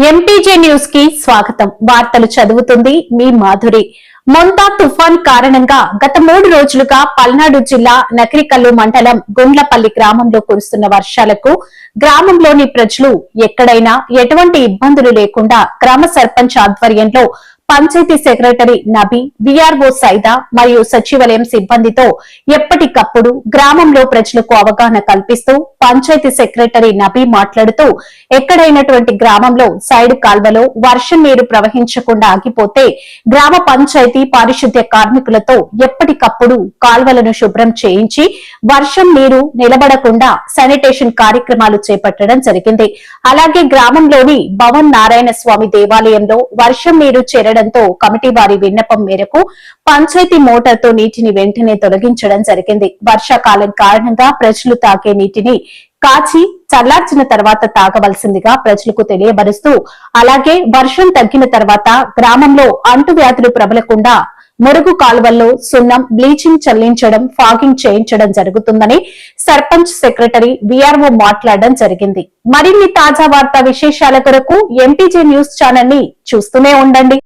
MPJ news కి స్వాగతం. వార్తలు చదువుతుంది మీ మాధురి. మొంతా తుఫాన్ కారణంగా గత 3 రోజులుగా పల్నాడు జిల్లా నకిరికల్లు మండలం గుండ్లపల్లి గ్రామంలో కురుస్తున్న వర్షాలకు గ్రామంలోని ప్రజలు ఎక్కడైనా ఎటువంటి ఇబ్బందులు లేకుండా గ్రామ సర్పంచ్ ఆధ్వర్యంలో పంచాయతీ సెక్రటరీ నబీ, వీఆర్ఓ సైదా మరియు సచివాలయం సిబ్బందితో ఎప్పటికప్పుడు గ్రామంలో ప్రజలకు అవగాహన కల్పిస్తూ పంచాయతీ సెక్రటరీ నబీ మాట్లాడుతూ ఎక్కడైనటువంటి గ్రామంలో సైడ్ కాల్వలో వర్షం నీరు ప్రవహించకుండా ఆగిపోతే గ్రామ పంచాయతీ పారిశుద్ధ్య కార్మికులతో ఎప్పటికప్పుడు కాల్వలను శుభ్రం చేయించి వర్షం నీరు నిలబడకుండా శానిటేషన్ కార్యక్రమాలు చేపట్టడం జరిగింది. అలాగే గ్రామంలోని భవన్ నారాయణ స్వామి దేవాలయంలో వర్షం నీరు చేరడంతో కమిటీ వారి విన్నపం మేరకు పంచాయతీ మోటార్తో నీటిని వెంటనే తొలగించడం జరిగింది. వర్షాకాలం కారణంగా ప్రజలు తాగే నీటిని కాచి చల్లార్చిన తర్వాత తాగవలసిందిగా ప్రజలకు తెలియబరుస్తూ, అలాగే వర్షం తగ్గిన తర్వాత గ్రామంలో అంటువ్యాధులు ప్రబలకుండా మురుగు కాలువల్లో సున్నం, బ్లీచింగ్ చల్లించడం, ఫాగింగ్ చేయించడం జరుగుతుందని సర్పంచ్ సెక్రటరీ వీఆర్ఓ మాట్లాడడం జరిగింది. మరిన్ని తాజా వార్తా విశేషాల కొరకు ఎంపీజే న్యూస్ ఛానల్ ని చూస్తూనే ఉండండి.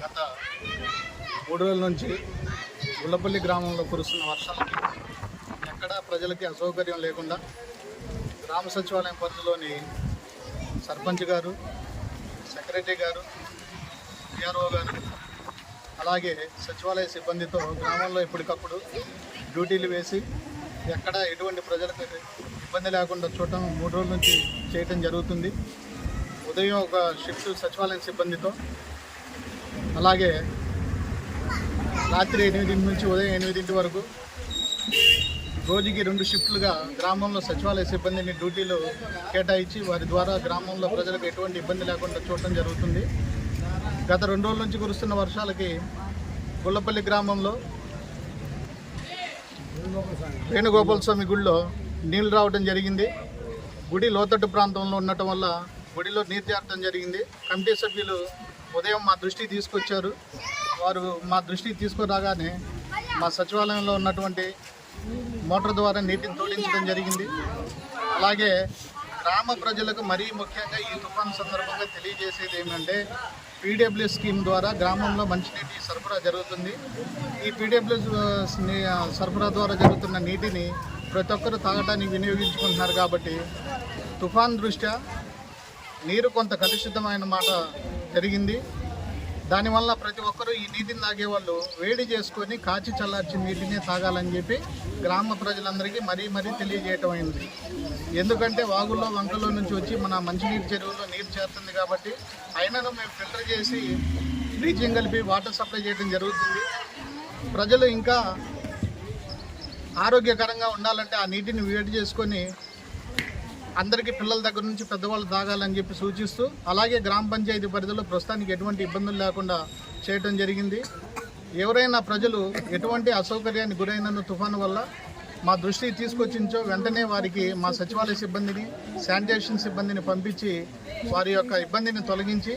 గత 3 రోజుల నుంచి గుండ్లపల్లి గ్రామంలో కురుస్తున్న వర్షాలకి ఎక్కడా ప్రజలకి అసౌకర్యం లేకుండా గ్రామ సచివాలయం పరిధిలోని సర్పంచ్ గారు, సెక్రటరీ గారు, విఆర్ఓ గారు, అలాగే సచివాలయ సిబ్బందితో గ్రామంలో ఎప్పటికప్పుడు డ్యూటీలు వేసి ఎక్కడ ఎటువంటి ప్రజలకు ఇబ్బంది లేకుండా చూడటం 3 రోజుల నుంచి చేయటం జరుగుతుంది. ఉదయం ఒక షిఫ్ట్ సచివాలయం సిబ్బందితో, అలాగే రాత్రి 8 నుంచి ఉదయం 8 వరకు రోజుకి 2 షిఫ్ట్లుగా గ్రామంలో సచివాలయ సిబ్బందిని డ్యూటీలు కేటాయించి వారి ద్వారా గ్రామంలో ప్రజలకు ఎటువంటి ఇబ్బంది లేకుండా చూడటం జరుగుతుంది. గత 2 రోజుల నుంచి కురుస్తున్న వర్షాలకి గుండ్లపల్లి గ్రామంలో వేణుగోపాల స్వామి గుడిలో నీళ్లు రావడం జరిగింది. గుడి లోతట్టు ప్రాంతంలో ఉండటం వల్ల గుడిలో నీరు చేరడం జరిగింది. కమిటీ సభ్యులు ఉదయం మా దృష్టికి తీసుకొచ్చారు. వారు మా దృష్టికి తీసుకురాగానే మా సచివాలయంలో ఉన్నటువంటి మోటార్ ద్వారా నీటిని తోలించడం జరిగింది. అలాగే గ్రామ ప్రజలకు మరీ ముఖ్యంగా ఈ తుఫాను సందర్భంగా తెలియజేసేది ఏమంటే, పీడబ్ల్యూఎస్ స్కీమ్ ద్వారా గ్రామంలో మంచినీటి సరఫరా జరుగుతుంది. ఈ పీడబ్ల్యూఎస్ సరఫరా ద్వారా జరుగుతున్న నీటిని ప్రతి ఒక్కరు తాగడానికి వినియోగించుకుంటున్నారు. కాబట్టి తుఫాన్ దృష్ట్యా నీరు కొంత కలుషితమైన మాట జరిగింది. దానివల్ల ప్రతి ఒక్కరూ ఈ నీటిని తాగేవాళ్ళు వేడి చేసుకొని కాచి చల్లార్చిన నీటిని తాగాలని చెప్పి గ్రామ ప్రజలందరికీ మరీ తెలియజేయటం అయింది. ఎందుకంటే వాగుల్లో, వంకల్లో నుంచి వచ్చి మన మంచినీటి చెరువుల్లో నీరు చేరుతుంది. కాబట్టి అయినను మేము ఫిల్టర్ చేసి బ్లీచింగ్ కలిపి వాటర్ సప్లై చేయడం జరుగుతుంది. ప్రజలు ఇంకా ఆరోగ్యకరంగా ఉండాలంటే ఆ నీటిని వేడి చేసుకొని అందరికీ పిల్లల దగ్గర నుంచి పెద్దవాళ్ళు తాగాలని చెప్పి సూచిస్తూ, అలాగే గ్రామ పంచాయతీ పరిధిలో ప్రస్తుతానికి ఎటువంటి ఇబ్బందులు లేకుండా చేయటం జరిగింది. ఎవరైనా ప్రజలు ఎటువంటి అసౌకర్యాన్ని గురైన తుఫాను వల్ల మా దృష్టికి తీసుకొచ్చించో వెంటనే వారికి మా సచివాలయ సిబ్బందిని, శానిటేషన్ సిబ్బందిని పంపించి వారి యొక్క ఇబ్బందిని తొలగించి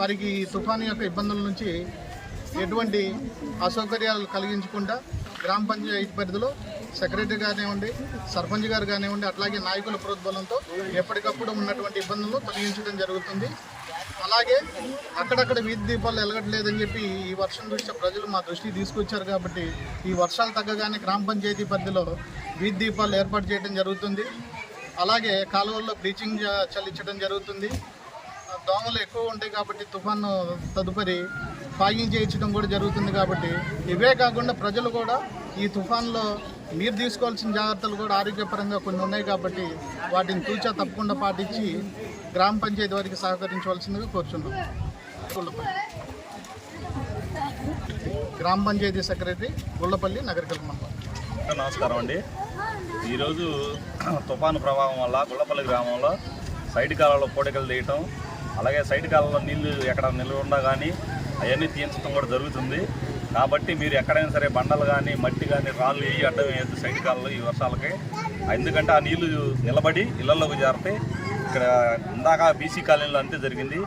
వారికి ఈ తుఫాను యొక్క ఇబ్బందుల నుంచి ఎటువంటి అసౌకర్యాలు కలిగించకుండా గ్రామ పంచాయతీ పరిధిలో సెక్రటరీ కానివ్వండి, సర్పంచ్ గారు కానివ్వండి, అట్లాగే నాయకుల ప్రోద్బలంతో ఎప్పటికప్పుడు ఉన్నటువంటి ఇబ్బందులను తొలగించడం జరుగుతుంది. అలాగే అక్కడక్కడ వీధి దీపాలు వెలగట్లేదని చెప్పి ఈ వర్షం దృష్ట్యా ప్రజలు మా దృష్టికి తీసుకొచ్చారు. కాబట్టి ఈ వర్షాలు తగ్గగానే గ్రామ పంచాయతీ పరిధిలో వీధి దీపాలు ఏర్పాటు చేయడం జరుగుతుంది. అలాగే కాలువల్లో బ్లీచింగ్ చల్లించడం జరుగుతుంది. దోమలు ఎక్కువ ఉంటాయి కాబట్టి తుఫాను తదుపరి ఫాగింగ్ చేయించడం కూడా జరుగుతుంది. కాబట్టి ఇవే కాకుండా ప్రజలు కూడా ఈ తుఫాన్లో మీరు తీసుకోవాల్సిన జాగ్రత్తలు కూడా ఆరోగ్యపరంగా కొన్ని ఉన్నాయి. కాబట్టి వాటిని తూచా తప్పకుండా పాటించి గ్రామ పంచాయతీ వారికి సహకరించవలసిందిగా కోరుచున్నాం. గ్రామ పంచాయతీ సెక్రటరీ గుండ్లపల్లి, నకిరికల్లు మండలం. నమస్కారం అండి. ఈరోజు తుఫాను ప్రభావం వల్ల గుండ్లపల్లి గ్రామంలో సైడ్ కాలంలో పూడికలు తీయటం, అలాగే సైడ్ కాలంలో నీళ్లు ఎక్కడ నిల్వ ఉండా కానీ అవన్నీ తీయించడం కూడా జరుగుతుంది. కాబట్టి మీరు ఎక్కడైనా సరే బండలు కానీ, మట్టి కానీ, రాళ్ళు వేయి అడ్డం వేయద్దు సైడ్ కాలంలో ఈ వర్షాలకి. ఎందుకంటే ఆ నీళ్లు నిలబడి ఇళ్లలోకి చేరితే ఇక్కడ ఇందాక బీసీ కాలనీలో అంతే జరిగింది.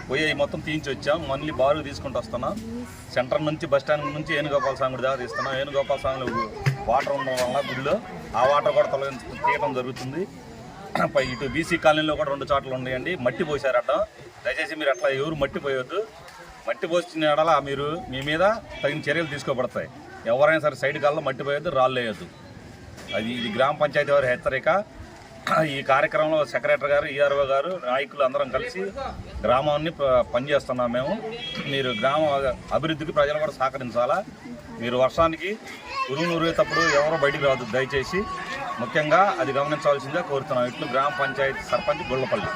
పోయి మొత్తం తీయించి వచ్చాం. మళ్ళీ బారు తీసుకుంటూ వస్తున్నాం. సెంటర్ నుంచి బస్ స్టాండ్ నుంచి వేణుగోపాల స్వామి గుడి దాకా తీస్తున్నాం. వేణుగోపాల స్వామి వాటర్ ఉండడం వల్ల గుడిలో ఆ వాటర్ కూడా తీయడం జరుగుతుంది. ఇటు బీసీ కాలనీలో కూడా 2 చోట్ల ఉన్నాయండి, మట్టి పోసారట. దయచేసి మీరు అట్లా ఎవరు మట్టి పోయొద్దు. మట్టి పోసిన ఎడల మీరు మీ మీద తగిన చర్యలు తీసుకోబడతాయి. ఎవరైనా సరే సైడ్ కాలంలో మట్టి పోయొద్దు, రాళ్ళు వేయొద్దు. ఇది గ్రామ పంచాయతీ వారి హెచ్చరిక. ఈ కార్యక్రమంలో సెక్రటరీ గారు, ఈఆర్ఓ గారు, నాయకులు అందరం కలిసి గ్రామాన్ని పనిచేస్తున్నాం మేము. మీరు గ్రామ అభివృద్ధికి ప్రజలు కూడా సహకరించాలా. మీరు వర్షానికి ఉరుములు ఉరిగేటప్పుడు ఎవరో బయటికి రావద్దు దయచేసి. ముఖ్యంగా అది గమనించవలసిందిగా కోరుతున్నాం. ఇట్లు గ్రామ పంచాయతీ సర్పంచ్ గుళ్ళపల్లి.